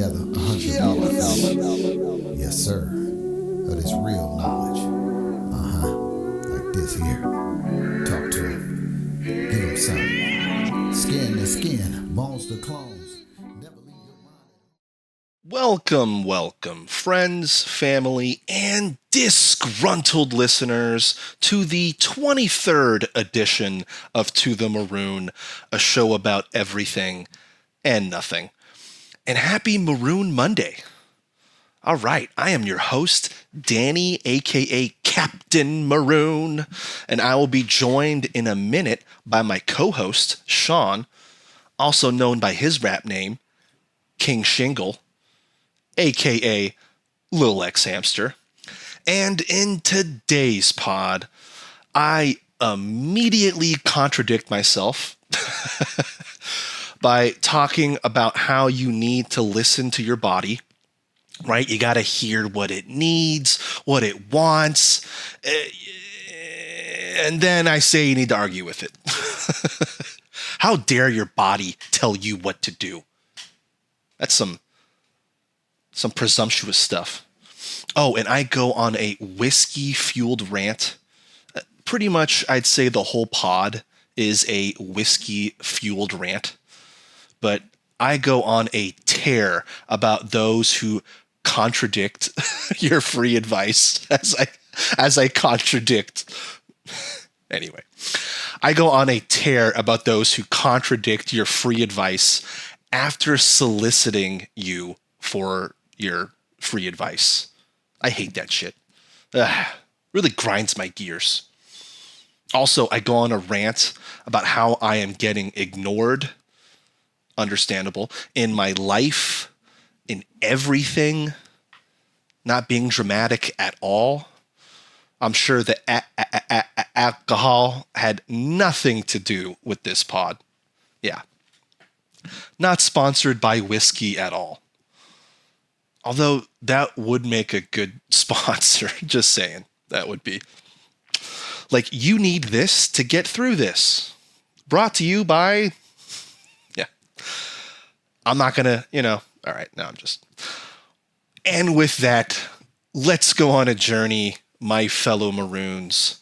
together 100 years. Yes, sir. That is real knowledge. Like this here. Talk to him. Give him something. Skin to skin, bones to clones. Never leave your mind. Welcome, friends, family, and disgruntled listeners to the 23rd edition of To the Maroon, a show about everything and nothing. And happy Maroon Monday. All right, I am your host, Danny, aka Captain Maroon, and I will be joined in a minute by my co-host, Sean, also known by his rap name, King Shingle, aka Lil X Hamster. And in today's pod, I immediately contradict myself by talking about how you need to listen to your body, right? You got to hear what it needs, what it wants, and then I say you need to argue with it. How dare your body tell you what to do? That's some presumptuous stuff. Oh, and I go on a whiskey-fueled rant. Pretty much, I'd say the whole pod is a whiskey-fueled rant. But I go on a tear about those who contradict your free advice as I contradict. Anyway, I go on a tear about those who contradict your free advice after soliciting you for your free advice. I hate that shit. Really grinds my gears. Also, I go on a rant about how I am getting ignored, understandable, in my life, in everything, not being dramatic at all. I'm sure that alcohol had nothing to do with this pod. Yeah. Not sponsored by whiskey at all. Although that would make a good sponsor. Just saying. That would be. Like, you need this to get through this. Brought to you by... Yeah. I'm not going to, All right, no, I'm just... And with that, let's go on a journey, my fellow Maroons.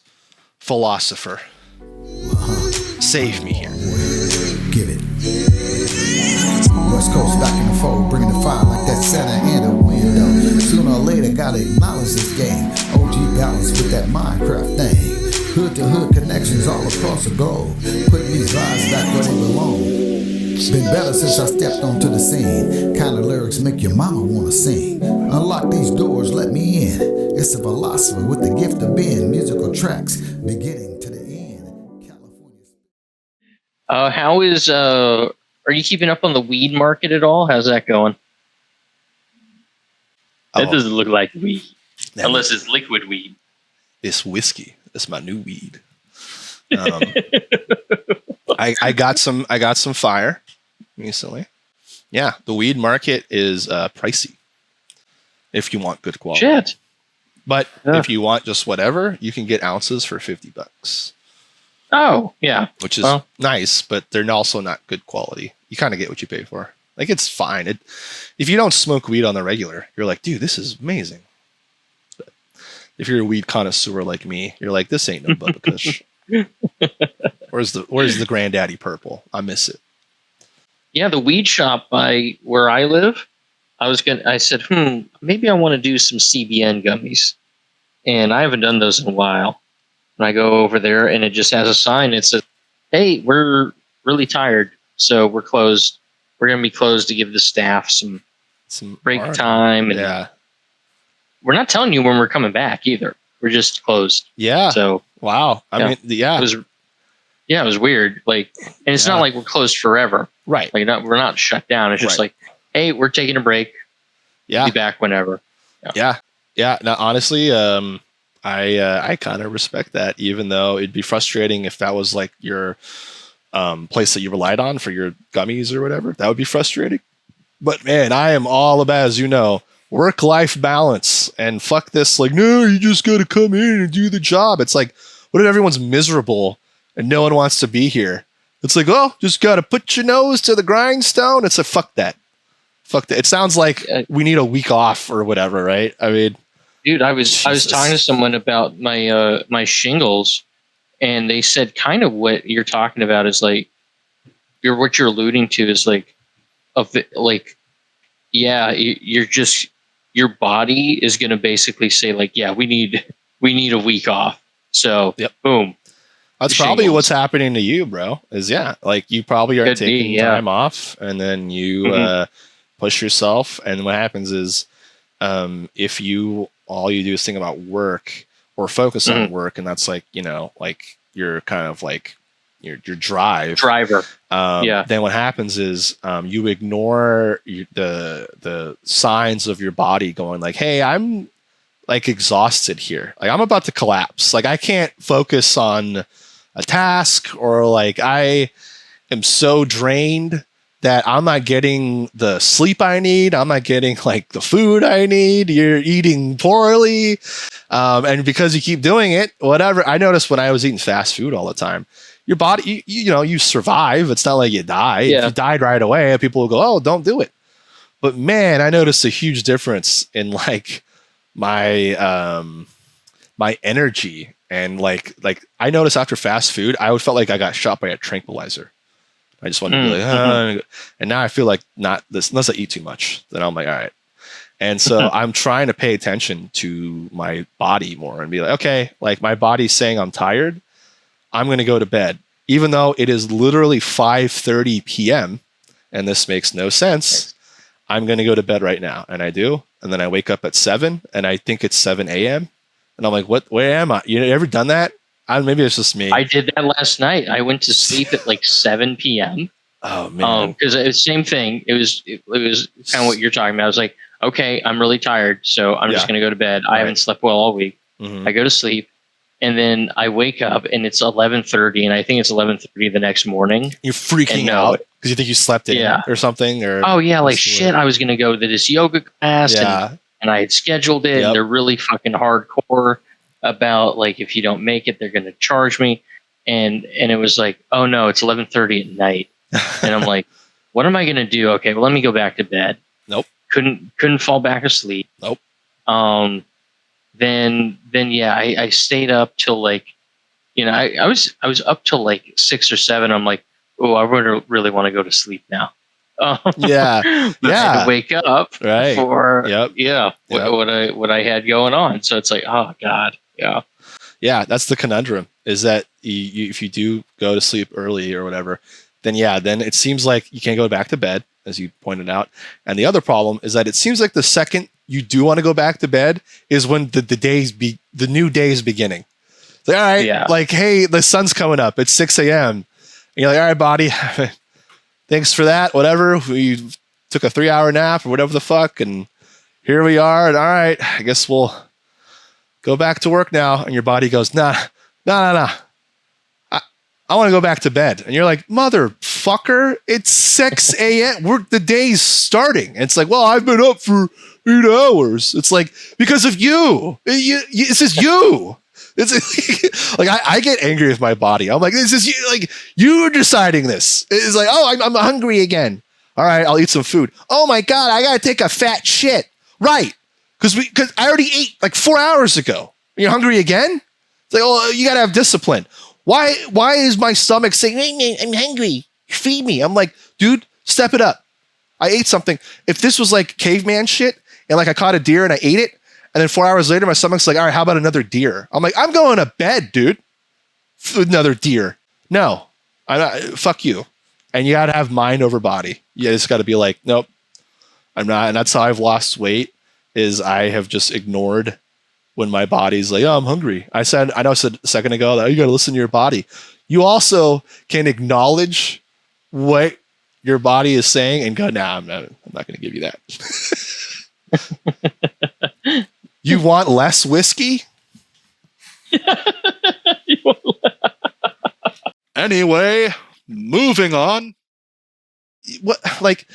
Philosopher. Save me here. Give it. West Coast back in the fold, bringing the fire like that Santa and a window. Sooner or later, gotta acknowledge this game. OG balance with that Minecraft thing. Hood to hood connections all across the globe. Putting these vibes back where they belong. Been better since I stepped onto the scene. Kind of lyrics make your mama wanna sing. Unlock these doors, let me in. It's a philosopher with the gift of being. Musical tracks beginning to the end. California. How is are you keeping up on the weed market at all? How's that going? That doesn't look like weed, unless it's liquid weed. It's whiskey. That's my new weed. I got some fire recently. Yeah, the weed market is pricey if you want good quality. Shit. But if you want just whatever, you can get ounces for $50. Oh, yeah. Which is nice, but they're also not good quality. You kind of get what you pay for. Like, it's fine. If you don't smoke weed on the regular, you're like, dude, this is amazing. But if you're a weed connoisseur like me, you're like, this ain't no Bubba Kush. Where's the granddaddy purple? I miss it. Yeah, the weed shop by where I live, I said, maybe I want to do some CBN gummies. And I haven't done those in a while. And I go over there and it just has a sign. It says, hey, we're really tired, so we're closed. We're going to be closed to give the staff some break time. And yeah. We're not telling you when we're coming back either. We're just closed. Yeah. So wow. I mean, yeah. It was weird. Like, and it's not like we're closed forever. Right. Like, we're not shut down. It's just like, hey, we're taking a break. Yeah. Be back whenever. Yeah. Yeah. Now, honestly, I kind of respect that, even though it'd be frustrating if that was like your place that you relied on for your gummies or whatever. That would be frustrating. But man, I am all about, as you know, work-life balance, and fuck this. Like, no, you just got to come in and do the job. It's like, what if everyone's miserable and no one wants to be here? It's like, oh, just got to put your nose to the grindstone. It's like, fuck that. Fuck that. It sounds like we need a week off or whatever, right? I mean, dude, I was talking to someone about my my shingles, and they said kind of what you're talking about is like what you're alluding to is like you're just your body is going to basically say like, yeah, we need a week off. So boom. That's probably what's happening to you, bro. Is like you probably are taking time off, and then you push yourself, and what happens is if all you do is think about work or focus on work, and that's like, you know, like you're kind of like your driver. Then what happens is you ignore the signs of your body going like, hey, I'm like exhausted here. Like I'm about to collapse. Like I can't focus on a task, or like I am so drained that I'm not getting the sleep I need. I'm not getting like the food I need. You're eating poorly. And because you keep doing it, whatever. I noticed when I was eating fast food all the time, your body, you know, you survive. It's not like you die. If you died right away, people will go, oh, don't do it. But man, I noticed a huge difference in like my my energy, and like I noticed after fast food, I would felt like I got shot by a tranquilizer. I just wanted to be like, and now I feel like not this, unless I eat too much, then I'm like, all right. And so I'm trying to pay attention to my body more and be like, okay, like my body's saying I'm tired. I'm going to go to bed, even though it is literally 5:30 p.m. and this makes no sense. I'm going to go to bed right now. And I do. And then I wake up at 7 and I think it's 7 a.m. And I'm like, where am I? You ever done that? Maybe it's just me. I did that last night. I went to sleep at like 7 p.m. Oh man. Because it's the same thing. It was kind of what you're talking about. I was like, okay, I'm really tired, so I'm just going to go to bed. I haven't slept well all week. I go to sleep, and then I wake up, and it's 11:30, and I think it's 11:30 the next morning. You're freaking out because you think you slept in or something, or like shit. I was going to go to this yoga class, and I had scheduled it. And they're really fucking hardcore about like if you don't make it, they're going to charge me. And it was like, oh no, it's 11:30 at night, and I'm like, what am I going to do? Okay, well let me go back to bed. Nope. Couldn't fall back asleep. Nope. Then I stayed up till like, you know, I was up till like 6 or 7. I'm like, oh, I really want to go to sleep now. But I had to wake up for what I had going on. So it's like, oh God, yeah. That's the conundrum. Is that you if you do go to sleep early or whatever, then it seems like you can't go back to bed, as you pointed out. And the other problem is that it seems like the second you do want to go back to bed is when the new day is beginning. It's like, all right, like, hey, the sun's coming up. It's 6 a.m. And you're like, all right, body, thanks for that. Whatever. We took a 3-hour nap or whatever the fuck. And here we are. And all right, I guess we'll go back to work now. And your body goes, nah. I want to go back to bed. And you're like, motherfucker, it's 6 a.m. The day's starting. And it's like, well, I've been up for 8 hours. It's like, because of you. It's just you. It's like, I get angry with my body. I'm like, this is you. Like, you're deciding this. It's like, oh, I'm hungry again. All right, I'll eat some food. Oh my God, I got to take a fat shit. Right. Because I already ate like 4 hours ago. You're hungry again? It's like, oh, you got to have discipline. Why is my stomach saying, hey, I'm hungry, feed me? I'm like, dude, step it up. I ate something. If this was like caveman shit and like I caught a deer and I ate it, and then 4 hours later, my stomach's like, all right, how about another deer? I'm like, I'm going to bed, dude. Another deer. No, fuck you. And you got to have mind over body. You just got to be like, nope, I'm not. And that's how I've lost weight, is I have just ignored when my body's like, oh, I'm hungry. I said a second ago that you got to listen to your body. You also can acknowledge what your body is saying and go, nah, I'm not going to give you that. You want less whiskey? Anyway, moving on. What, like,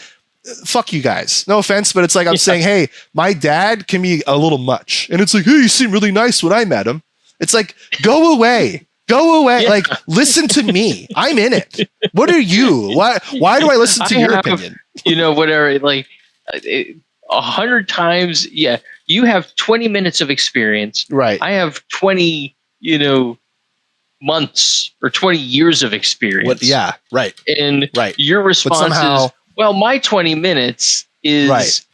fuck you guys. No offense, but it's like I'm saying, hey, my dad can be a little much. And it's like, hey, you seem really nice when I met him. It's like, go away. Go away. Yeah. Like, listen to me. I'm in it. What are you? Why do I listen to your opinion? You know, whatever. Like, 100 times. Yeah, you have 20 minutes of experience. Right. I have 20, months or 20 years of experience. Yeah. Right. And right. your response somehow, is, well, my 20 minutes is right.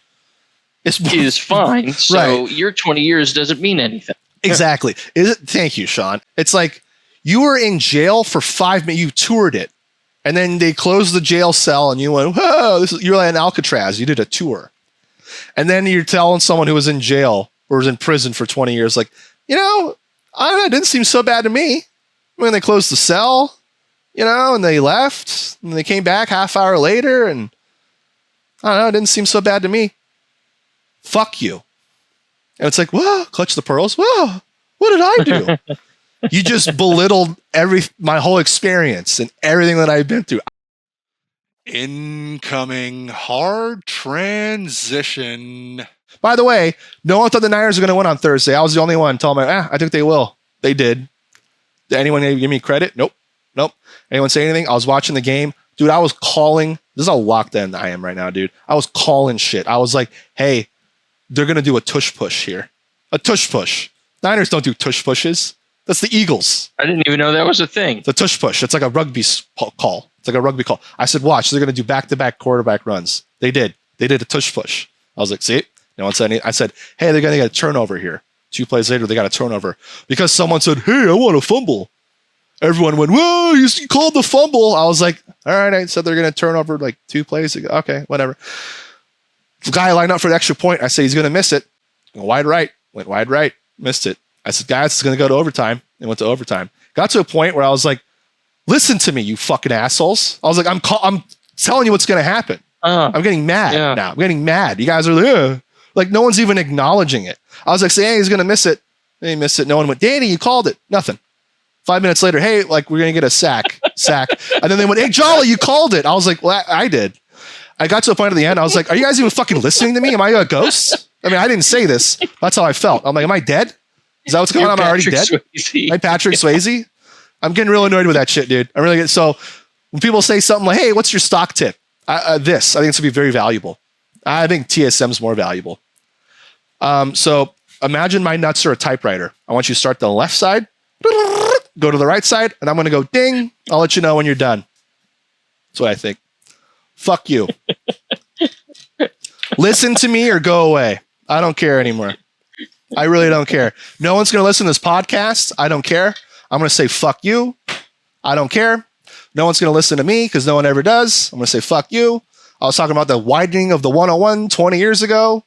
is fine. So right. your 20 years doesn't mean anything. Exactly. Thank you, Sean. It's like you were in jail for 5 minutes. You toured it, and then they closed the jail cell, and you went, "Whoa!" You're like in Alcatraz. You did a tour, and then you're telling someone who was in jail or was in prison for 20 years, like, I don't know, it didn't seem so bad to me when they closed the cell, and they left, and they came back half hour later, and I don't know, it didn't seem so bad to me. Fuck you. And it's like, whoa, clutch the pearls. Whoa, what did I do? You just belittled my whole experience and everything that I've been through. Incoming hard transition. By the way, no one thought the Niners were going to win on Thursday. I was the only one telling me, I think they will. They did. Did anyone give me credit? Nope. Anyone say anything? I was watching the game. Dude, I was calling. This is how locked in I am right now, dude. I was calling shit. I was like, hey, they're going to do a tush push here. A tush push. Niners don't do tush pushes. That's the Eagles. I didn't even know that was a thing. The tush push. It's like a rugby call. It's like a rugby call. I said, watch, they're going to do back-to-back quarterback runs. They did. They did a tush push. I was like, see? No one said anything. I said, hey, they're going to get a turnover here. 2 plays later, they got a turnover. Because someone said, hey, I want a fumble. Everyone went, whoa, you called the fumble. I was like, all right, I said they're going to turn over like 2 plays ago. Okay, whatever. The guy lined up for the extra point. I say he's going to miss it. Wide right. Went wide right. Missed it. I said, guys, it's going to go to overtime. It went to overtime. Got to a point where I was like, listen to me, you fucking assholes. I was like, I'm telling you what's going to happen. I'm getting mad now. I'm getting mad. You guys are like, no one's even acknowledging it. I was like, hey, he's going to miss it. And he missed it. No one went, Danny, you called it. Nothing. 5 minutes later, hey, like, we're going to get a sack. And then they went, hey, Jolly, you called it. I was like, well, I did. I got to the point at the end. I was like, are you guys even fucking listening to me? Am I a ghost? I mean, I didn't say this. That's how I felt. I'm like, am I dead? Is that what's going on? Am I already dead? Am I Patrick Swayze? I'm getting real annoyed with that shit, dude. I'm really good. So when people say something like, hey, what's your stock tip? I think it's going to be very valuable. I think TSM's more valuable. So imagine my nuts are a typewriter. I want you to start the left side, go to the right side, and I'm going to go ding. I'll let you know when you're done. That's what I think. Fuck you. Listen to me or go away. I don't care anymore. I really don't care. No one's going to listen to this podcast. I don't care. I'm going to say, fuck you. I don't care. No one's going to listen to me because no one ever does. I'm going to say, fuck you. I was talking about the widening of the 101 20 years ago.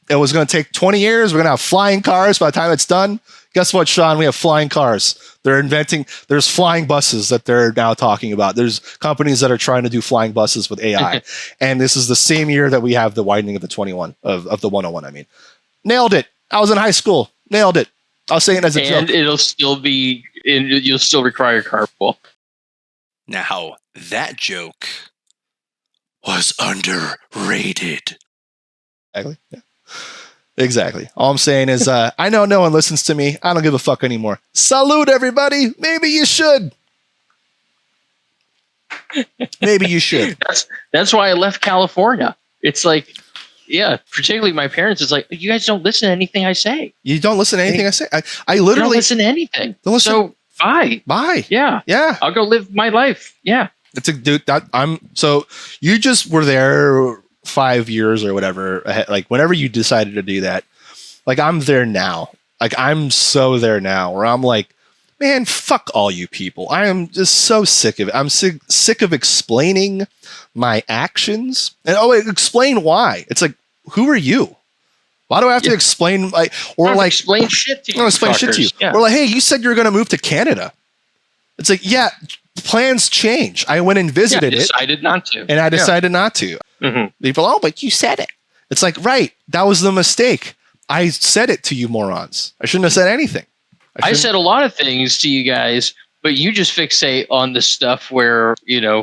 It was going to take 20 years. We're going to have flying cars by the time it's done. Guess what, Sean? We have flying cars. There's flying buses that they're now talking about. There's companies that are trying to do flying buses with AI. And this is the same year that we have the widening of the 21, of the 101, I mean. Nailed it. I was in high school. Nailed it. I was saying it as a joke. And you'll still require carpool. Now, that joke was underrated. Exactly. Yeah. Exactly. All I'm saying is, I know no one listens to me. I don't give a fuck anymore. Salute, everybody. Maybe you should. Maybe you should. That's why I left California. It's like, yeah, particularly my parents. It's like, you guys don't listen to anything I say. You don't listen to anything I say? I literally don't listen to anything. Don't listen. So bye. Bye. Yeah. Yeah. I'll go live my life. Yeah. It's a dude so you just were there 5 years or whatever ahead, like whenever you decided to do that. Like I'm there now. Like I'm so there now where I'm like, man, fuck all you people. I am just so sick of it. I'm sick of explaining my actions. And explain why. It's like, who are you? Why do I have to explain explain shit to you? Explain shit to you. Yeah. Or like, hey, you said you were going to move to Canada. It's like, yeah, plans change. I went and visited it. I decided not to. And I decided not to. Mm-hmm. People, but you said it. It's like, right, that was the mistake. I said it to you morons. I shouldn't have said anything. I said a lot of things to you guys, but you just fixate on the stuff where,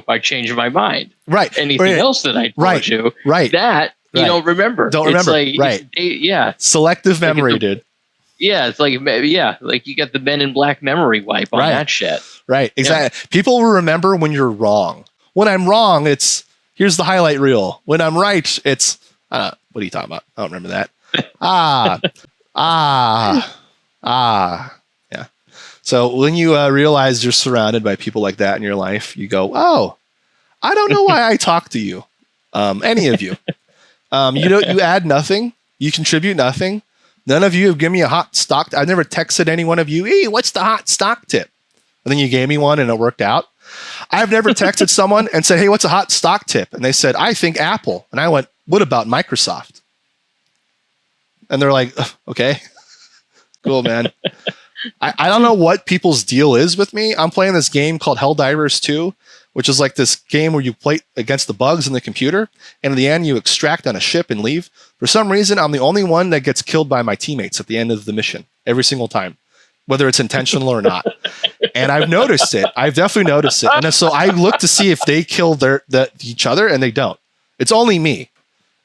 I changed my mind. Right. Anything else that I told you, that you don't remember. Don't remember. Like, right. Yeah. Selective memory, dude. Yeah, it's like, like you got the Men in Black memory wipe on that shit. Right, exactly. Yeah. People will remember when you're wrong. When I'm wrong, it's, here's the highlight reel. When I'm right, it's, What are you talking about? I don't remember that. Yeah. So when you realize you're surrounded by people like that in your life, you go, oh, I don't know why I talk to you. Any of you. You add nothing. You contribute nothing. None of you have given me a hot stock. I've never texted any one of you, hey, what's the hot stock tip? And then you gave me one and it worked out. I've never texted someone and said, hey, what's a hot stock tip? And they said, I think Apple. And I went, what about Microsoft? And they're like, okay, cool, man. I don't know what people's deal is with me. I'm playing this game called Helldivers 2, which is like this game where you play against the bugs in the computer. And in the end, you extract on a ship and leave. For some reason, I'm the only one that gets killed by my teammates at the end of the mission every single time, whether it's intentional or not. And I've noticed it. I've definitely noticed it. And so I look to see if they kill each other, and they don't. It's only me.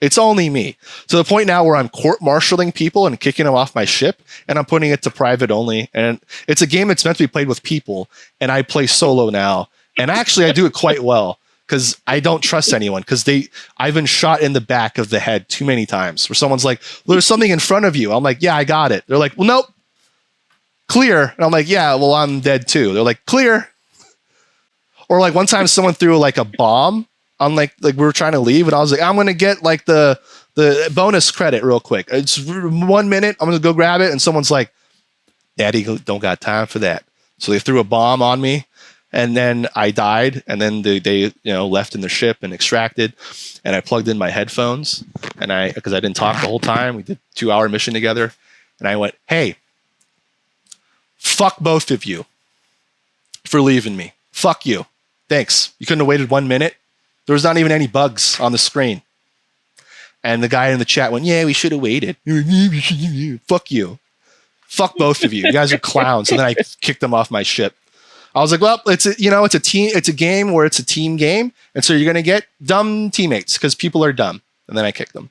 It's only me. To the point now where I'm court-martialing people and kicking them off my ship, and I'm putting it to private only. And it's a game that's meant to be played with people, and I play solo now. And actually, I do it quite well because I don't trust anyone because I've been shot in the back of the head too many times where someone's like, there's something in front of you. I'm like, yeah, I got it. They're like, well, nope. Clear. And I'm like, yeah, well, I'm dead too. They're like, clear. Or like one time someone threw like a bomb on like we were trying to leave and I was like, I'm going to get like the bonus credit real quick. It's 1 minute. I'm going to go grab it. And someone's like, Daddy, don't got time for that. So they threw a bomb on me and then I died. And then they left in the ship and extracted and I plugged in my headphones and because I didn't talk the whole time. We did 2-hour mission together and I went, hey, fuck both of you for leaving me. Fuck you. Thanks. You couldn't have waited 1 minute. There was not even any bugs on the screen. And the guy in the chat went, yeah, we should have waited. Fuck you. Fuck both of you. You guys are clowns. And then I kicked them off my ship. I was like, well, it's a game where it's a team game. And so you're going to get dumb teammates because people are dumb. And then I kicked them.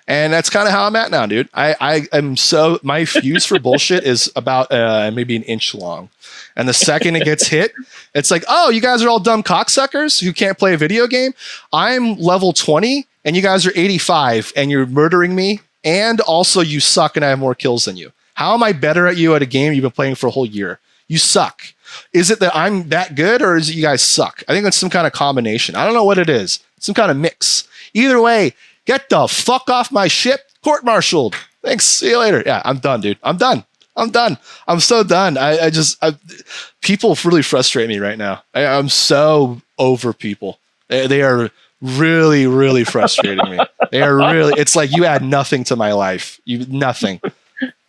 And that's kind of how I'm at now, dude. I am my fuse for bullshit is about maybe an inch long. And the second it gets hit, it's like, oh, you guys are all dumb cocksuckers who can't play a video game. I'm level 20 and you guys are 85 and you're murdering me. And also you suck and I have more kills than you. How am I better at you at a game you've been playing for a whole year? You suck. Is it that I'm that good or is it you guys suck? I think it's some kind of combination. I don't know what it is. Some kind of mix. Either way, get the fuck off my ship. Court-martialed. Thanks. See you later. Yeah, I'm done, dude. I'm done. I'm so done. People really frustrate me right now. I'm so over people. They are really, really frustrating me. They are really, it's like you add nothing to my life. Nothing.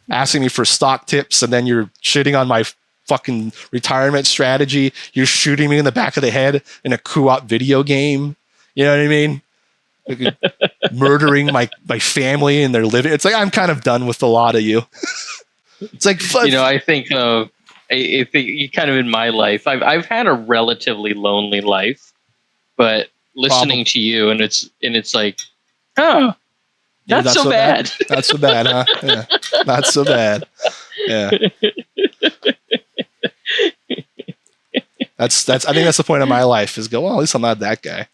Asking me for stock tips and then you're shitting on my fucking retirement strategy. You're shooting me in the back of the head in a co-op video game. You know what I mean? Murdering my family and their living. It's like, I'm kind of done with a lot of you. It's like fun. I think you kind of in my life, I've had a relatively lonely life, but listening to you and it's like, oh, not so bad. Not so bad, huh? Yeah. Not so bad. Yeah. I think that's the point of my life is go, well, at least I'm not that guy.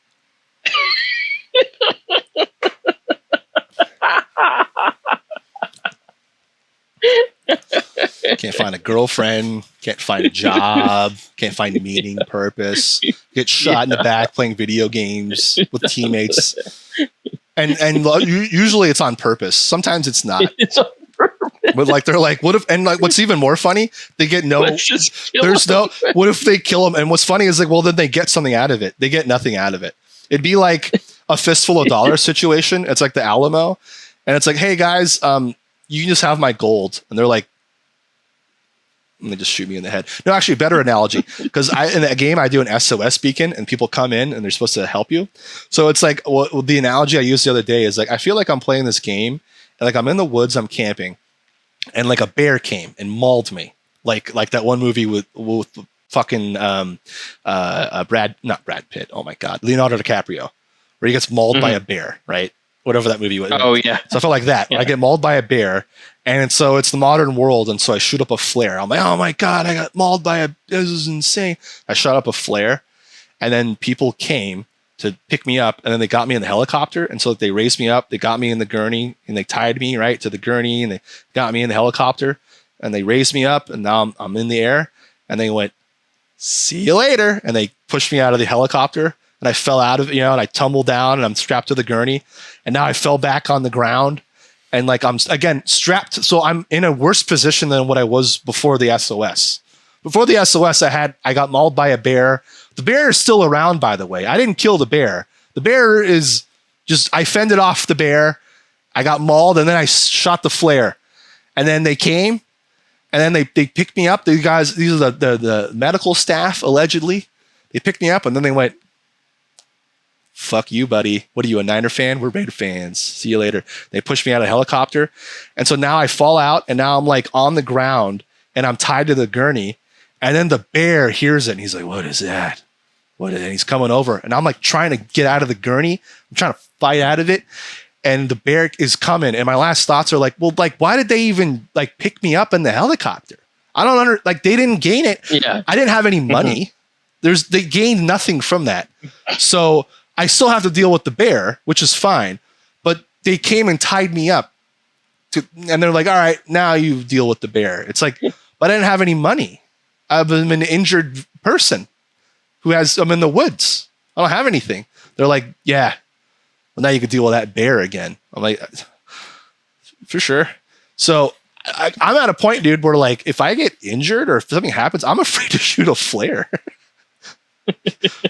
Can't find a girlfriend, can't find a job, can't find a meaning, purpose, get shot in the back playing video games with teammates. And usually it's on purpose. Sometimes it's not. It's on purpose. But like they're like, what if, and like what's even more funny, they get what if they kill them? And what's funny is like, well, then they get something out of it. They get nothing out of it. It'd be like a fistful of dollars situation. It's like the Alamo. And it's like, hey guys, you can just have my gold. And they're like, and they just shoot me in the head. No, actually, better analogy. Because in that game, I do an SOS beacon and people come in and they're supposed to help you. So it's like, the analogy I used the other day is like, I feel like I'm playing this game and like I'm in the woods, I'm camping and like a bear came and mauled me. Like that one movie with fucking not Brad Pitt. Oh my God. Leonardo DiCaprio, where he gets mauled by a bear, right? Whatever that movie was. Oh yeah. So I felt like that. Yeah. I get mauled by a bear. And so it's the modern world. And so I shoot up a flare. I'm like, oh my God, I got mauled by this is insane. I shot up a flare and then people came to pick me up, and then they got me in the helicopter. And so they raised me up, they got me in the gurney, and they tied me right to the gurney, and they got me in the helicopter, and they raised me up, and now I'm in the air, and they went, "See you later," and they pushed me out of the helicopter, and I fell out of it, and I tumbled down, and I'm strapped to the gurney, and now I fell back on the ground, and like I'm again strapped, so I'm in a worse position than what I was before the SOS. Before the SOS, I got mauled by a bear. The bear is still around, by the way. I didn't kill the bear. The bear is just, I fended off the bear. I got mauled, and then I shot the flare. And then they came, and then they picked me up. These guys, these are the medical staff, allegedly. They picked me up, and then they went, "Fuck you, buddy. What are you, a Niner fan? We're Raider fans. See you later." They pushed me out of the helicopter. And so now I fall out, and now I'm like on the ground, and I'm tied to the gurney. And then the bear hears it, and he's like, "What is that? What is it?" And he's coming over, and I'm like trying to get out of the gurney. I'm trying to fight out of it, and the bear is coming. And my last thoughts are like, well, like, why did they even like pick me up in the helicopter? I don't like, they didn't gain it. Yeah. I didn't have any money. They gained nothing from that. So I still have to deal with the bear, which is fine. But they came and tied me up and they're like, "All right, now you deal with the bear." It's like, but I didn't have any money. I'm an injured person I'm in the woods. I don't have anything. They're like, "Yeah, well, now you can deal with that bear again." I'm like, for sure. So I'm at a point, dude, where like, if I get injured or if something happens, I'm afraid to shoot a flare.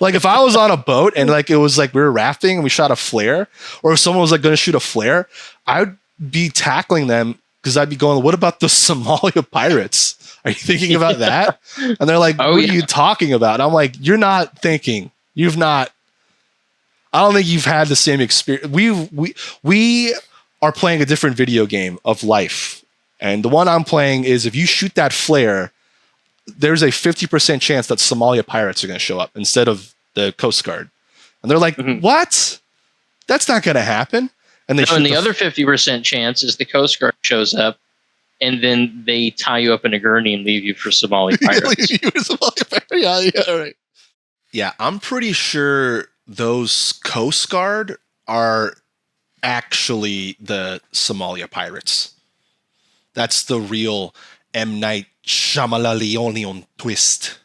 Like if I was on a boat and like, it was like, we were rafting and we shot a flare, or if someone was like going to shoot a flare, I would be tackling them because I'd be going, "What about the Somalia pirates? Are you thinking about that?" And they're like, "What are you talking about?" And I'm like, "You're not thinking. You've not. I don't think you've had the same experience. We are playing a different video game of life. And the one I'm playing is, if you shoot that flare, there's a 50% chance that Somalia pirates are going to show up instead of the Coast Guard." And they're like, "What? That's not going to happen." And the other 50% chance is the Coast Guard shows up, and then they tie you up in a gurney and leave you for Somali pirates. Yeah, right. Yeah, I'm pretty sure those Coast Guard are actually the Somalia pirates. That's the real M. Night Shyamalan twist.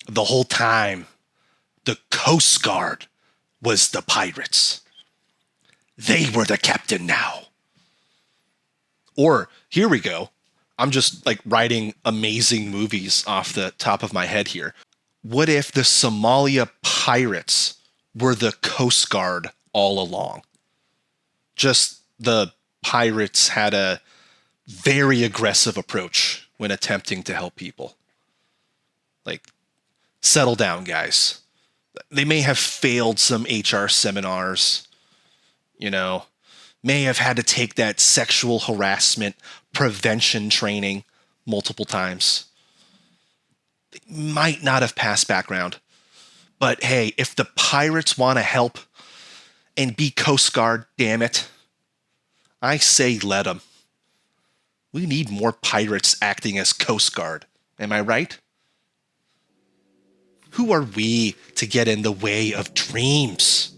The whole time, the Coast Guard was the pirates. They were the captain now. Or, here we go. I'm just like writing amazing movies off the top of my head here. What if the Somalia pirates were the Coast Guard all along? Just the pirates had a very aggressive approach when attempting to help people. Like, settle down, guys. They may have failed some HR seminars, may have had to take that sexual harassment prevention training multiple times. They might not have passed background. But hey, if the pirates want to help and be Coast Guard, damn it, I say let them. We need more pirates acting as Coast Guard. Am I right? Who are we to get in the way of dreams?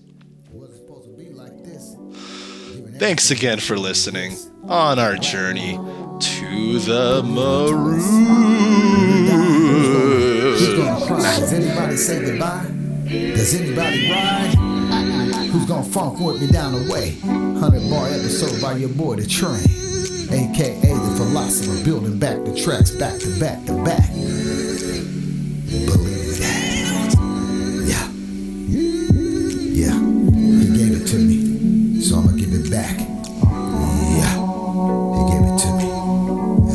Thanks again for listening on our journey to the Maroons. Does anybody say goodbye? Does anybody ride? Who's gonna funk with me down the way? 100-bar episode by your boy The Train, aka the Philosopher, building back the tracks back to back to back. Believe that. Yeah, he gave it to me, so I'ma give it back. Yeah, he gave it to me,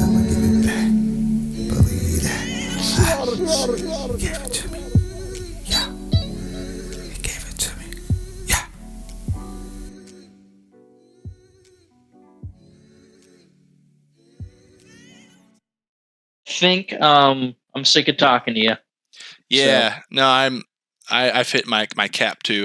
I'ma give it back. Believe that. He gave it to me. Yeah, he gave it to me. Yeah. Think I'm sick of talking to you. Yeah, no, I fit my cap too.